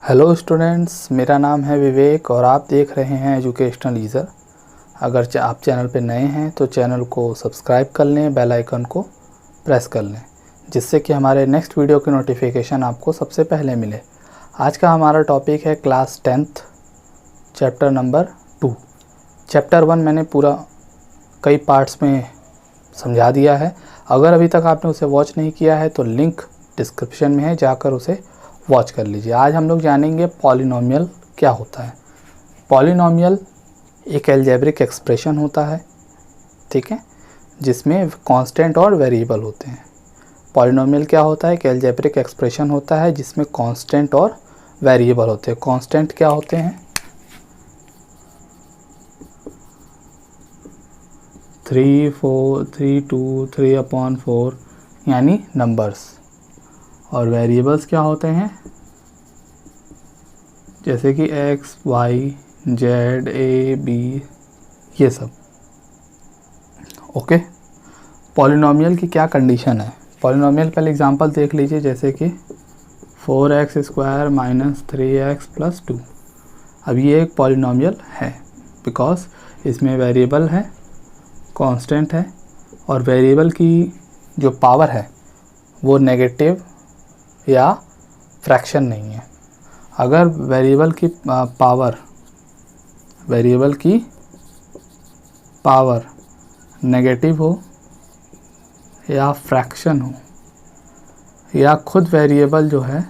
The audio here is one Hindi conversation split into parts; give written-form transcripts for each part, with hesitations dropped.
हेलो स्टूडेंट्स, मेरा नाम है विवेक और आप देख रहे हैं एजुकेशनल ईज़र। अगर आप चैनल पर नए हैं तो चैनल को सब्सक्राइब कर लें, बेल आइकन को प्रेस कर लें, जिससे कि हमारे नेक्स्ट वीडियो की नोटिफिकेशन आपको सबसे पहले मिले। आज का हमारा टॉपिक है class 10th chapter number 2। Chapter 1 मैंने पूरा कई पार्ट्स में समझा दिया है। अगर अभी तक आपने उसे वॉच नहीं किया है तो लिंक डिस्क्रिप्शन में है, जाकर उसे वॉच कर लीजिए। आज हम लोग जानेंगे पॉलिनोमियल क्या होता है। पॉलिनोमियल एक अलजेब्रिक एक्सप्रेशन होता है, ठीक है, जिसमें कांस्टेंट और वेरिएबल होते हैं। पॉलिनोमियल क्या होता है? एक अलजेब्रिक एक्सप्रेशन होता है जिसमें कांस्टेंट और वेरिएबल होते हैं। कांस्टेंट क्या होते हैं? 3, 4, 3, 2, 3/4 यानी नंबर्स। और वेरिएबल्स क्या होते हैं? जैसे कि x, y, z, a, b, ये सब। ओके। पॉलिनोमियल की क्या कंडीशन है? पॉलिनोमियल पहले एग्जांपल देख लीजिए, जैसे कि 4x² - 3x + 2। अब ये एक पॉलिनोमियल है बिकॉज इसमें वेरिएबल है, कांस्टेंट है, और वेरिएबल की जो पावर है वो नेगेटिव या फ्रैक्शन नहीं है। अगर वेरिएबल की पावर नेगेटिव हो या फ्रैक्शन हो या खुद वेरिएबल जो है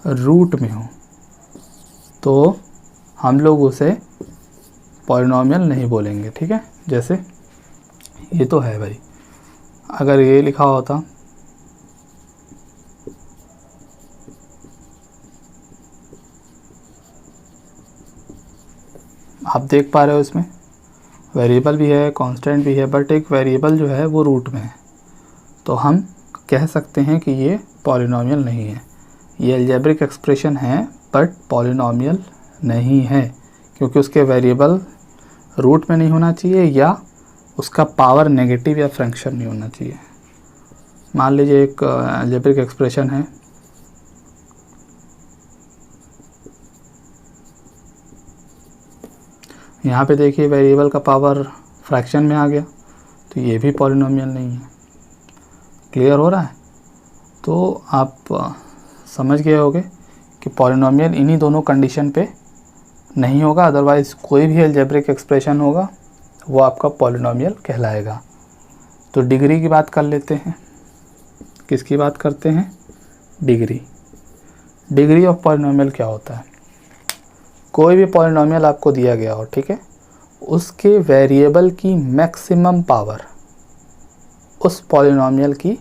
रूट में हो तो हम लोग उसे पॉलिनोमियल नहीं बोलेंगे, ठीक है। जैसे ये तो है भाई, अगर ये लिखा होता आप देख पा रहे हो, इसमें वेरिएबल भी है, कांस्टेंट भी है, बट एक वेरिएबल जो है वो रूट में है, तो हम कह सकते हैं कि ये पॉलिनोमियल नहीं है। ये अलजेब्रिक एक्सप्रेशन है बट पॉलिनोमियल नहीं है, क्योंकि उसके वेरिएबल रूट में नहीं होना चाहिए या उसका पावर नेगेटिव या फ्रैक्शन नहीं होना चाहिए। मान लीजिए एक अलजेब्रिक एक्सप्रेशन है, यहाँ पे देखिए वेरिएबल का पावर फ्रैक्शन में आ गया, तो ये भी पॉलिनोमियल नहीं है। क्लियर हो रहा है? तो आप समझ गए होंगे कि पॉलिनोमियल इन्हीं दोनों कंडीशन पे नहीं होगा, अदरवाइज़ कोई भी अलजेब्रिक एक्सप्रेशन होगा वो आपका पॉलिनोमियल कहलाएगा। तो डिग्री की बात कर लेते हैं। किसकी बात करते हैं? डिग्री ऑफ पॉलिनोमियल क्या होता है? कोई भी पॉलिनोमियल आपको दिया गया हो, ठीक है, उसके वेरिएबल की मैक्सिमम पावर उस पॉलिनोमियल की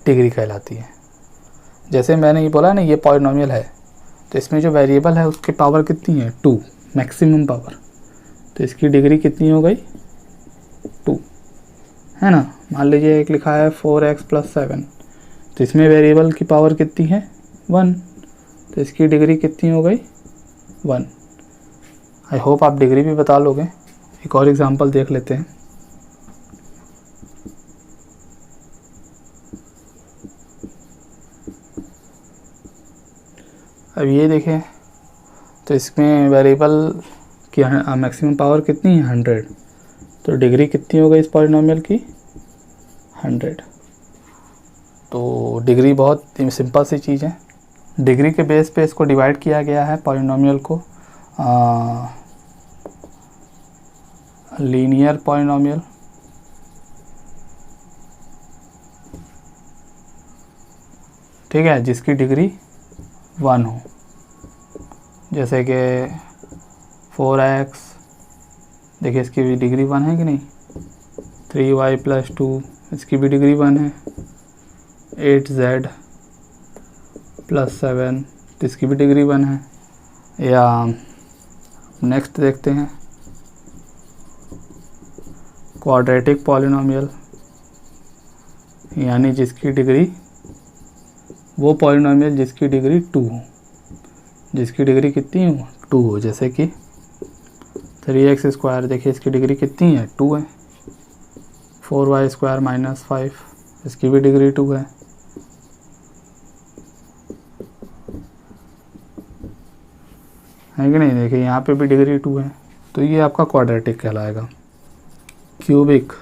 डिग्री कहलाती है। जैसे मैंने ये बोला ना, ये पॉलिनोमियल है, तो इसमें जो वेरिएबल है उसकी पावर कितनी है? 2, मैक्सिमम पावर। तो इसकी डिग्री कितनी हो गई? 2, है ना। मान लीजिए एक लिखा है 4x + 7, तो इसमें वेरिएबल की पावर कितनी है? 1, तो इसकी डिग्री कितनी हो गई? 1। आई होप आप डिग्री भी बता लोगे। एक और एग्जांपल देख लेते हैं। अब ये देखें, तो इसमें वेरिएबल की मैक्सिमम पावर कितनी है? 100, तो डिग्री कितनी हो गई इस पॉलिनोमियल की? 100। तो डिग्री बहुत सिंपल सी चीज़ है। डिग्री के बेस पे इसको डिवाइड किया गया है पॉलिनोमियल को। लीनियर पॉलिनोमियल, ठीक है, जिसकी डिग्री 1 हो। जैसे कि 4x, देखिए इसकी भी डिग्री 1 है कि नहीं। 3y + 2, इसकी भी डिग्री 1 है। 8z + 7, इसकी भी डिग्री 1 है। या नेक्स्ट देखते हैं क्वाड्रेटिक पॉलिनोमियल, यानी जिसकी डिग्री, वो पॉलिनोमियल जिसकी डिग्री 2 हो। जिसकी डिग्री कितनी हो? 2 हो। जैसे कि 3x², देखिए इसकी डिग्री कितनी है? 2 है। 4y² - 5, इसकी भी डिग्री 2 है। है कि नहीं। देखिए यहाँ पे भी डिग्री 2 है, तो ये आपका क्वाड्रेटिक कहलाएगा। क्यूबिक,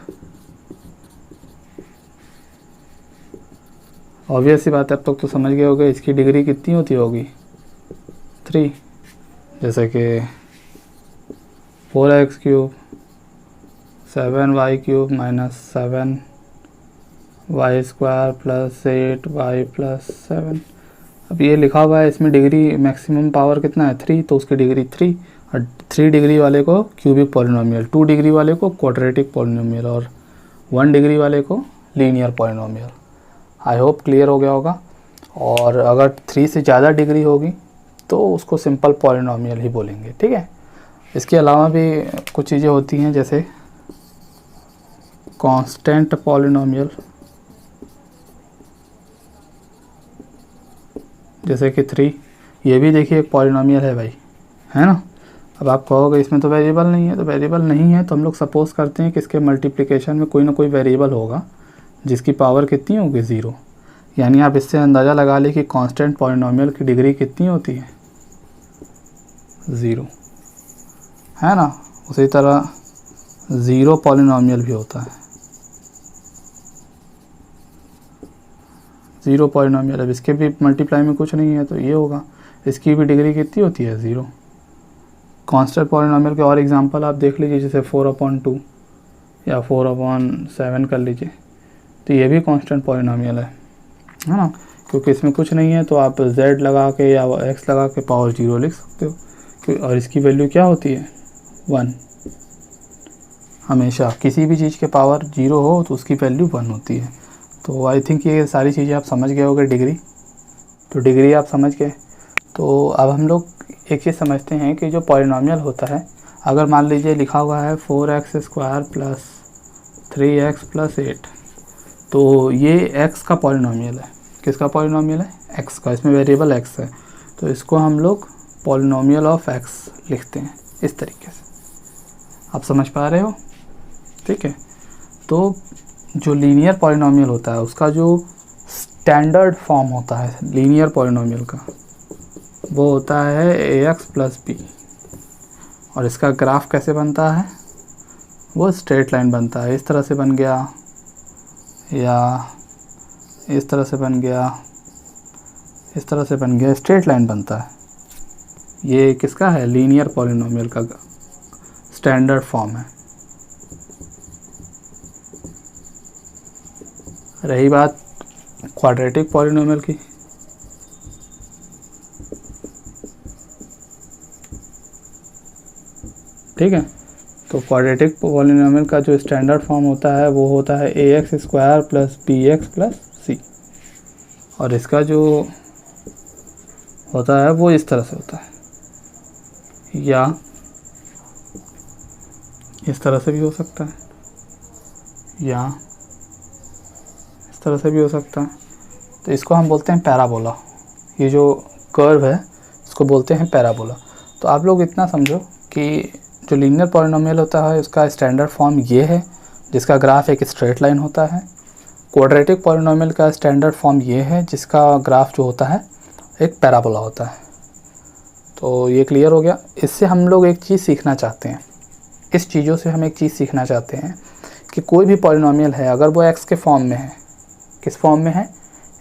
ऑब्वियस सी बात है, अब तक तो समझ गए होगे इसकी डिग्री कितनी होती होगी, 3। जैसे कि 4x cube 7y cube minus 7y square plus 8y plus 7। अब ये लिखा हुआ है इसमें डिग्री मैक्सिमम पावर कितना है, 3, तो उसकी डिग्री 3। और 3 डिग्री वाले को क्यूबिक पॉलिनोमियल, 2 डिग्री वाले को क्वाड्रेटिक पॉलिनोमियल और 1 डिग्री वाले को linear polynomial. I hope clear हो गया होगा। और अगर 3 से ज़्यादा डिग्री होगी तो उसको सिंपल पॉलिनोमियल ही बोलेंगे, ठीक है। इसके अलावा भी कुछ चीज़ें होती हैं, जैसे कांस्टेंट पॉलिनोमियल, जैसे कि 3, ये भी देखिए एक पॉलिनोमियल है भाई, है ना। अब आप कहोगे इसमें तो वेरिएबल नहीं है, तो वेरिएबल नहीं है तो हम लोग सपोज़ करते हैं कि इसके मल्टीप्लिकेशन में कोई ना कोई वेरिएबल होगा जिसकी पावर कितनी होगी, 0। यानी आप इससे अंदाज़ा लगा लें कि कांस्टेंट पॉलिनोमियल की डिग्री कितनी होती है, 0, है ना। उसी तरह 0 पॉलिनोमियल भी होता है, 0 पॉलिनोमियल। अब इसके भी मल्टीप्लाई में कुछ नहीं है तो ये होगा, इसकी भी डिग्री कितनी होती है, 0। कांस्टेंट पॉलिनोमियल के और एग्जांपल आप देख लीजिए, जैसे 4/2 या 4/7 कर लीजिए, तो ये भी कांस्टेंट पॉलिनोमियल है ना, क्योंकि इसमें कुछ नहीं है तो आप z लगा के या x लगा के पावर 0 लिख सकते हो। और इसकी वैल्यू क्या होती है, 1। हमेशा किसी भी चीज़ के पावर 0 हो तो उसकी वैल्यू 1 होती है। तो आई थिंक ये सारी चीज़ें आप समझ गए होंगे। डिग्री, तो डिग्री आप समझ गए। तो अब हम लोग एक चीज़ समझते हैं कि जो पॉलिनोमियल होता है, अगर मान लीजिए लिखा हुआ है 4x square plus 3x plus 8, तो ये x का पॉलिनोमियल है। किसका पॉलिनोमियल है, x का। इसमें वेरिएबल x है, तो इसको हम लोग पॉलिनोमियल ऑफ x लिखते हैं इस तरीके से। आप समझ पा रहे हो, ठीक है। तो जो लीनियर पॉलिनोमियल होता है उसका जो स्टैंडर्ड फॉर्म होता है लीनियर पॉलिनोमियल का, वो होता है ax प्लस b। और इसका ग्राफ कैसे बनता है, वो स्ट्रेट लाइन बनता है। इस तरह से बन गया या इस तरह से बन गया, इस तरह से बन गया, स्ट्रेट लाइन बनता है। ये किसका है, लीनियर पॉलिनोमियल का स्टैंडर्ड फॉर्म है। रही बात क्वाड्रेटिक पॉलिनोमियल की, ठीक है। तो क्वाड्रेटिक पॉलिनोमियल का जो स्टैंडर्ड फॉर्म होता है वो होता है ax square plus bx plus c। और इसका जो होता है वो इस तरह से होता है, या इस तरह से भी हो सकता है, या इस तरह से भी हो सकता है। तो इसको हम बोलते हैं पैराबोला। ये जो कर्व है इसको बोलते हैं पैराबोला। तो आप लोग इतना समझो कि जो लीनियर पॉलिनोमियल होता है उसका स्टैंडर्ड फॉर्म ये है, जिसका ग्राफ एक स्ट्रेट लाइन होता है। क्वाड्रेटिक पॉलिनोमियल का स्टैंडर्ड फॉर्म ये है, जिसका ग्राफ जो होता है एक पैराबोला होता है। तो ये क्लियर हो गया। इससे हम लोग एक चीज़ सीखना चाहते हैं, इस चीज़ों से हम एक चीज़ सीखना चाहते हैं कि कोई भी पॉलिनोमियल है अगर वो x के फॉर्म में है, किस फॉर्म में है,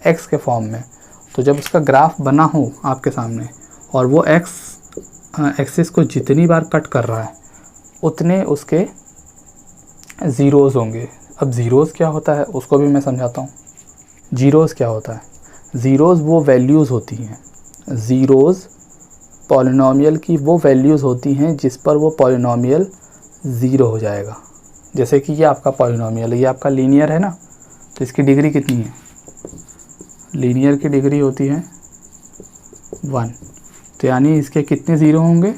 x के फॉर्म में, तो जब उसका ग्राफ बना हो आपके सामने और वो x एक्सिस को जितनी बार कट कर रहा है उतने उसके ज़ीरोज़ होंगे। अब ज़ीरोज़ क्या होता है उसको भी मैं समझाता हूँ। ज़ीरोज़ क्या होता है, ज़ीरोज़ वो वैल्यूज़ होती हैं, ज़ीरोज़ पॉलिनोमियल की वो वैल्यूज़ होती हैं जिस पर वो पॉलिनोमियल ज़ीरो हो जाएगा। जैसे कि ये आपका पॉलिनोमियल है, ये आपका लीनियर है ना, तो इसकी डिग्री कितनी है, लीनियर की डिग्री होती है 1। तो यानी इसके कितने ज़ीरो होंगे,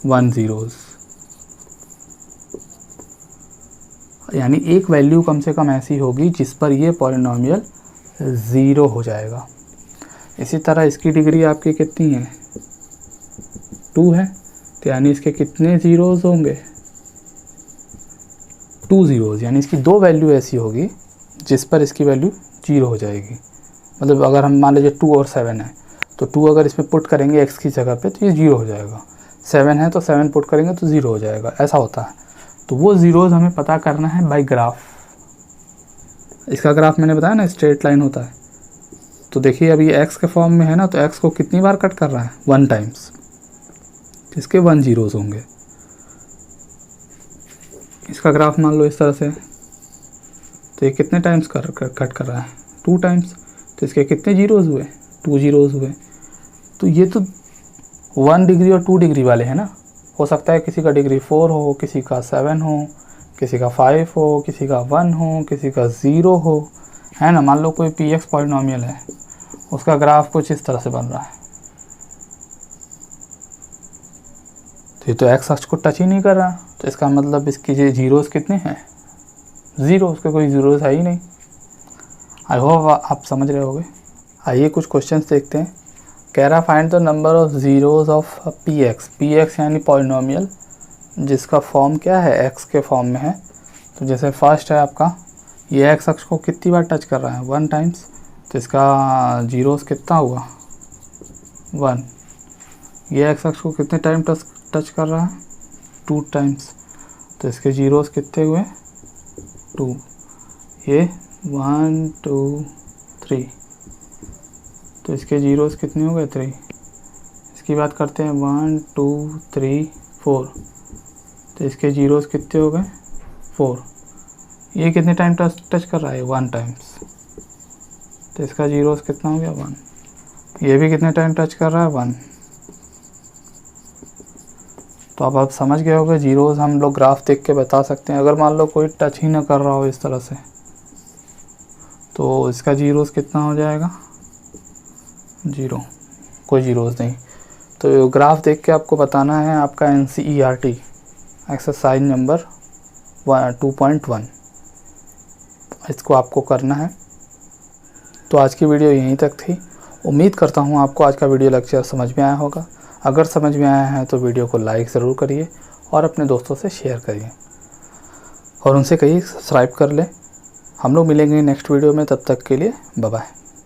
1 ज़ीरोज़। यानी एक वैल्यू कम से कम ऐसी होगी जिस पर ये पॉलिनोमियल ज़ीरो हो जाएगा। इसी तरह इसकी डिग्री आपकी कितनी है, 2 है, तो यानी इसके कितने ज़ीरोज़ होंगे, 2 ज़ीरोज़। यानी इसकी 2 वैल्यू ऐसी होगी जिस पर इसकी वैल्यू 0 हो जाएगी। मतलब अगर हम मान लीजिए 2 और 7 है, तो 2 अगर इसमें पुट करेंगे x की जगह पे तो ये 0 हो जाएगा। 7 है तो 7 पुट करेंगे तो 0 हो जाएगा, ऐसा होता है। तो वो ज़ीरोज़ हमें पता करना है बाय ग्राफ। इसका ग्राफ मैंने बताया ना स्ट्रेट लाइन होता है। तो देखिए अभी एक्स के फॉर्म में है ना, तो एक्स को कितनी बार कट कर रहा है, 1 टाइम्स, इसके 1 ज़ीरोज़ होंगे। इसका ग्राफ मान लो इस तरह से, तो ये कितने टाइम्स कट कर रहा है, 2 टाइम्स, तो इसके कितने ज़ीरोज़ हुए, 2 ज़ीरोज़ हुए। तो ये तो 1 डिग्री और 2 डिग्री वाले हैं ना। हो सकता है किसी का डिग्री 4 हो, किसी का 7 हो, किसी का 5 हो, किसी का 1 हो, किसी का 0 हो, है ना। मान लो कोई px पॉलिनॉमियल है, उसका ग्राफ कुछ इस तरह से बन रहा है, तो ये तो एक्स अक्ष को टच ही नहीं कर रहा, तो इसका मतलब इसकी ये ज़ीरोज़ कितने हैं, 0, उसके कोई ज़ीरोज़ है ही नहीं। आई होप आप समझ रहे होगे। आइए कुछ क्वेश्चंस देखते हैं। कह रहा find the number of zeros of px यानी पॉलिनॉमियल जिसका फॉर्म क्या है, x के फॉर्म में है। तो जैसे फर्स्ट है आपका, ये x अक्ष को कितनी बार टच कर रहा है, 1 टाइम्स, तो इसका ज़ीरोज़ कितना हुआ, 1। ये x अक्ष को कितने टाइम टच कर रहा है, 2 टाइम्स, तो इसके ज़ीरोज़ कितने हुए, 2। ये 1 2 3, तो इसके ज़ीरोज़ कितने हो गए, 3। इसकी बात करते हैं 1 2 3 4, तो इसके ज़ीरोज़ कितने हो गए, 4। ये कितने टाइम टच कर रहा है, 1 टाइम्स, तो इसका ज़ीरोज़ कितना हो गया, 1। ये भी कितने टाइम टच कर रहा है, 1। तो अब आप समझ गए होंगे ज़ीरोज़ हम लोग ग्राफ देख के बता सकते हैं। अगर मान लो कोई टच ही ना कर रहा हो इस तरह से, तो इसका ज़ीरोज़ कितना हो जाएगा, 0, कोई ज़ीरोज़ नहीं। तो ग्राफ देख के आपको बताना है आपका NCERT एक्सरसाइज नंबर 2.1, इसको आपको करना है। तो आज की वीडियो यहीं तक थी। उम्मीद करता हूँ आपको आज का वीडियो लेक्चर समझ में आया होगा। अगर समझ में आया है तो वीडियो को लाइक ज़रूर करिए और अपने दोस्तों से शेयर करिए और उनसे कहिए सब्सक्राइब कर लें। हम लोग मिलेंगे नेक्स्ट वीडियो में, तब तक के लिए बाय बाय।